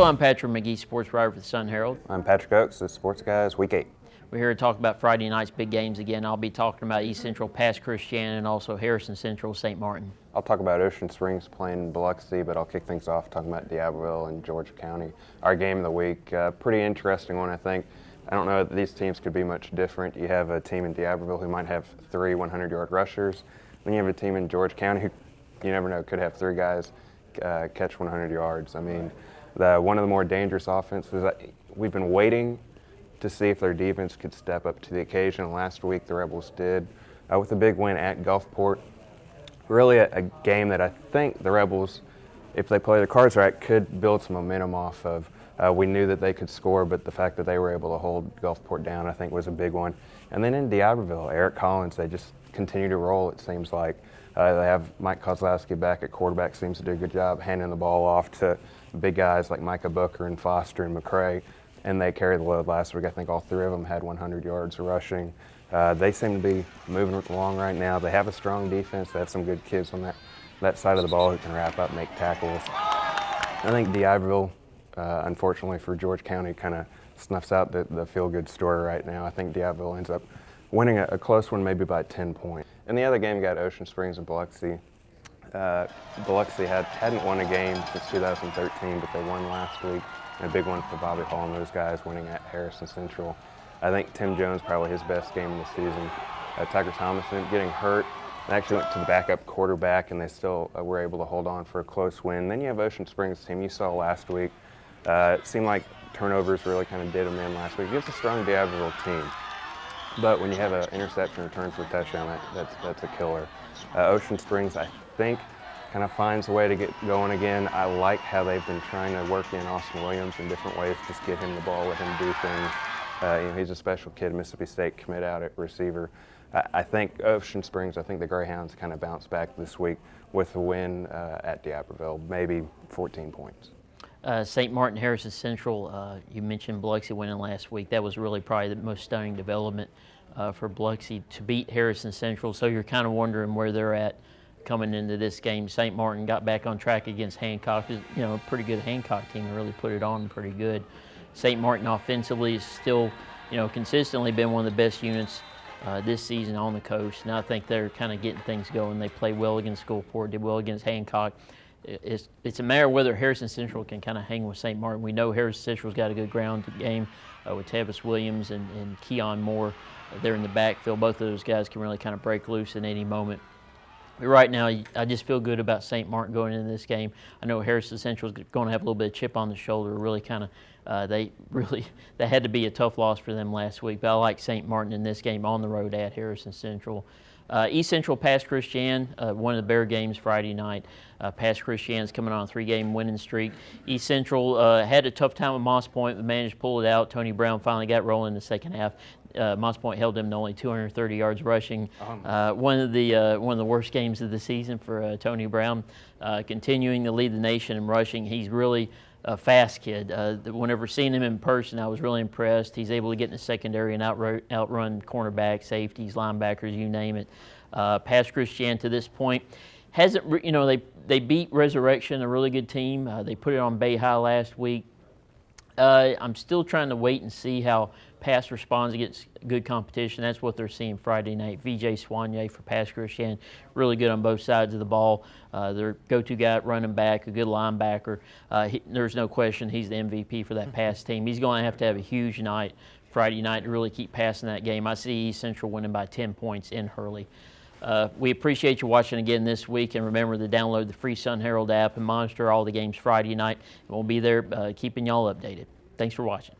I'm Patrick Magee, sports writer for the Sun Herald. I'm Patrick Ochs, the Sports Guys, Week 8. We're here to talk about Friday night's big games again. I'll be talking about East Central Pass Christian and also Harrison Central St. Martin. I'll talk about Ocean Springs playing Biloxi, but I'll kick things off talking about D'Iberville and Georgia County. Our game of the week, pretty interesting one, I think. I don't know if these teams could be much different. You have a team in D'Iberville who might have 3 100-yard rushers. Then you have a team in Georgia County who, you never know, could have 3 guys catch 100 yards. I mean, one of the more dangerous offenses, we've been waiting to see if their defense could step up to the occasion. Last week, the Rebels did with a big win at Gulfport. Really a game that I think the Rebels, if they play the cards right, could build some momentum off of. We knew that they could score, but the fact that they were able to hold Gulfport down, I think, was a big one. And then in D'Iberville, Eric Collins, they just continue to roll, it seems like. They have Mike Kozlowski back at quarterback, seems to do a good job handing the ball off to big guys like Micah Booker and Foster and McCray, and they carried the load last week. I think all 3 of them had 100 yards rushing. They seem to be moving along right now. They have a strong defense. They have some good kids on that side of the ball who can wrap up, make tackles. I think D'Iberville, unfortunately for George County, kind of snuffs out the feel-good story right now. I think D'Iberville ends up winning a close one, maybe by 10 points. In the other game, you got Ocean Springs and Biloxi. Biloxi hadn't won a game since 2013, but they won last week. And a big one for Bobby Hall and those guys winning at Harrison Central. I think Tim Jones probably his best game of the season. Tiger Thomas ended up getting hurt. They actually went to the backup quarterback, and they still were able to hold on for a close win. Then you have Ocean Springs team you saw last week. It seemed like turnovers really kind of did them in last week. It's a strong D'Iberville team. But when you have an interception return for a touchdown, that's a killer. Ocean Springs, I think, kind of finds a way to get going again. I like how they've been trying to work in Austin Williams in different ways, just get him the ball, let him do things. He's a special kid, Mississippi State commit out at receiver. I think Ocean Springs, I think the Greyhounds kind of bounced back this week with a win at D'Iberville, maybe 14 points. St. Martin, Harrison Central, you mentioned Biloxi winning last week. That was really probably the most stunning development for Biloxi to beat Harrison Central. So you're kind of wondering where they're at coming into this game. St. Martin got back on track against Hancock. A pretty good Hancock team and really put it on pretty good. St. Martin offensively has still, consistently been one of the best units this season on the coast. And I think they're kind of getting things going. They played well against Gulfport, did well against Hancock. It's a matter of whether Harrison Central can kind of hang with St. Martin. We know Harrison Central's got a good ground game with Tavis Williams and Keon Moore. They're in the backfield. Both of those guys can really kind of break loose at any moment. But right now, I just feel good about St. Martin going into this game. I know Harrison Central is going to have a little bit of chip on the shoulder. Really kind of, that had to be a tough loss for them last week. But I like St. Martin in this game on the road at Harrison Central. East Central Pass Christian, one of the Bear games Friday night. Pass Christian's coming on a 3-game winning streak. East Central had a tough time with Moss Point, but managed to pull it out. Tony Brown finally got rolling in the second half. Moss Point held them to only 230 yards rushing. One of the worst games of the season for Tony Brown. Continuing to lead the nation in rushing. He's really a fast kid. Whenever seeing him in person, I was really impressed. He's able to get in the secondary and outrun cornerbacks, safeties, linebackers, you name it. Pass Christian to this point hasn't, they beat Resurrection, a really good team. They put it on Bay High last week. I'm still trying to wait and see how Pass responds against good competition. That's what they're seeing Friday night. VJ Soignier for Pass Christian, really good on both sides of the ball. Their go-to guy at running back, a good linebacker. There's no question he's the MVP for that pass team. He's going to have a huge night Friday night to really keep passing that game. I see East Central winning by 10 points in Hurley. We appreciate you watching again this week, and remember to download the free Sun Herald app and monitor all the games Friday night. And we'll be there keeping y'all updated. Thanks for watching.